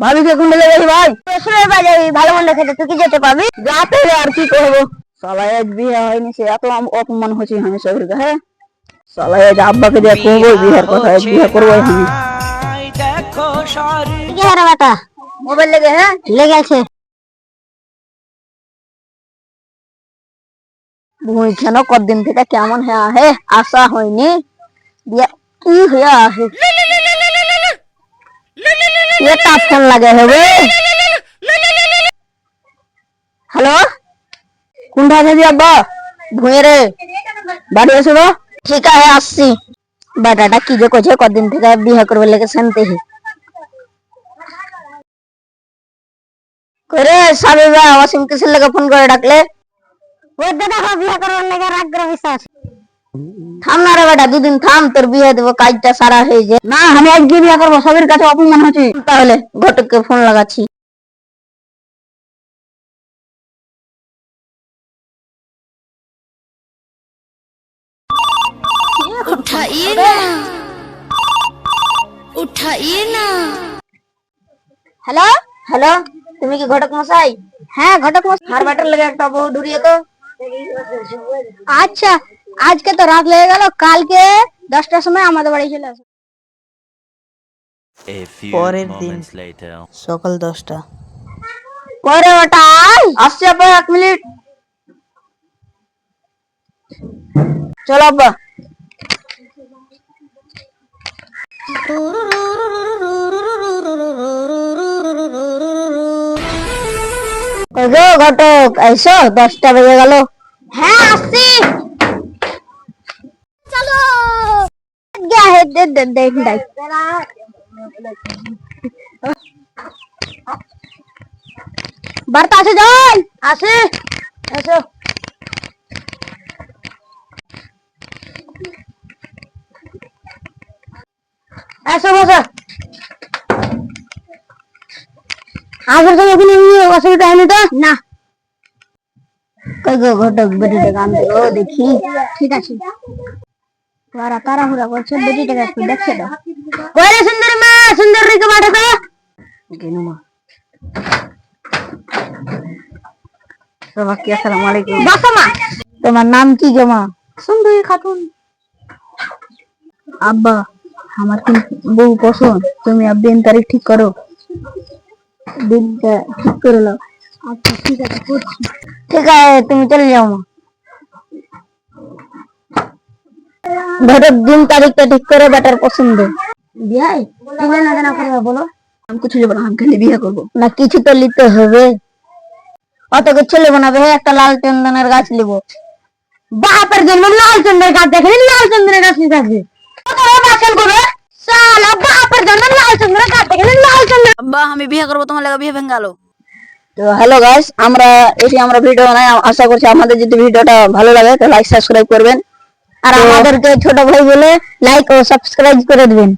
ভাবিকে কোনটা লেগে ভাই শ্বশুরের বাড়ি যাবি ভালো মন্দ খেতে, তুই কি যেতে পাবি? যাতে আর কি করবো, সবাই আজ বিয়ে হয়নি, সে এত অপমান হচ্ছে আমি শরীরকে। হ্যাঁ সবাই আজ আব্বাকে দিয়ে করবো বিয়ের কথা, বিয়ে করবো আমি। বেটা মোবাইল লেগে, হ্যাঁ লেগেছে। ভুঁই কেন কদিন থেকে কেমন হ্যাঁ হে আশা হয়নি, বিয়ে কি হয়ে আসে এটা ফোন লাগে হবে। হ্যালো কোনটা আছে আব্বা? ভুঁয়ে রে বাড়ি এসো তো। ঠিক আছে আসছি। বেটাটা কি যে করছে, কদিন থেকে বিয়ে করবে লেগে শান্তি করে সাবে বা ওয়াসিম কিসের লেগে ফোন করে ডাকলে? ওই দাদা বিয়ে করবার লেগে আগ্রহ বিশ্বাস। থাম না রে বেটা, দুদিন থাম, তোর বিয়ে দেবো, কাজটা সারা হয়ে যায়। না আমি আজকে বিয়ে করবো, সবের কাছে অপমান হচ্ছে। তাহলে ঘটককে ফোন লাগাচ্ছি। उठाइए ना, उठाइए ना। হ্যালো হ্যালো, তুমি কি ঘটক মশাই? হ্যাঁ ঘটক মশাই, হার বাটার লেগে একটা বউ ধরিয়ে তো। আচ্ছা আজকে তো রাত লেগে গেল, কালকে 10টার সময় আমাদের বাড়ি চলে আসো। পরের দিন সকাল 10টা। পরে ওটা আসছে আব্বা, 1 মিনিট। চলো আব্বা। ঘটক আইসো, 10টা বেজে গেল। হ্যাঁ আসছি। চলো বার্তা আছে, যাই আসে এসো। এসো বসো। আগের সঙ্গে কোনো অসুবিধা হয়নি তো? না। কই গো ঘটক, বেটিটা গান দিও দেখি। ঠিক আছে। তারা তাড়াহুড়া করছে, বেটিটাকে একটু দেখে দাও। কই রে সুন্দরী মা, সুন্দরীকে বাড়ি দাও। কেন মা? সবাইকে আসসালামু আলাইকুম। বসো মা। তোমার নাম কি গো মা? সুন্দরী খাতুন। আব্বা আমার কিন্তু বউ পছন্দ, তুমি আর দিন তারিখ ঠিক করো, দিনটা ঠিক করে নাও। আচ্ছা ঠিক আছে করছি। ঠিক আছে তুমি চলে যাও মা। ঘরের দিন তারিখটা ঠিক করে বেটার পছন্দ। বিয়ে দিলে না কেন করবে বলো? আমি কিছু যাবো না, আমি খালি বিয়ে করবো না। কিছু তো নিতে হবে, অত কিছু নেবো না। একটা লাল চন্দনের গাছ নেবো। বাপের জন্য লাল চন্দনের গাছ দেখে, লাল চন্দনের গাছ নিতে আসবে। আব্বা আমি বিয়ে করবো, তোমার লাগা বিয়ে ভেঙে গেল। তো হ্যালো গাইস, আমরা ভিডিও বানাই। আশা করছি আমাদের যদি ভিডিওটা ভালো লাগে তো লাইক সাবস্ক্রাইব করবেন, আর আমাদেরকে ছোট ভাই বলে লাইক ও সাবস্ক্রাইব করে দিবেন।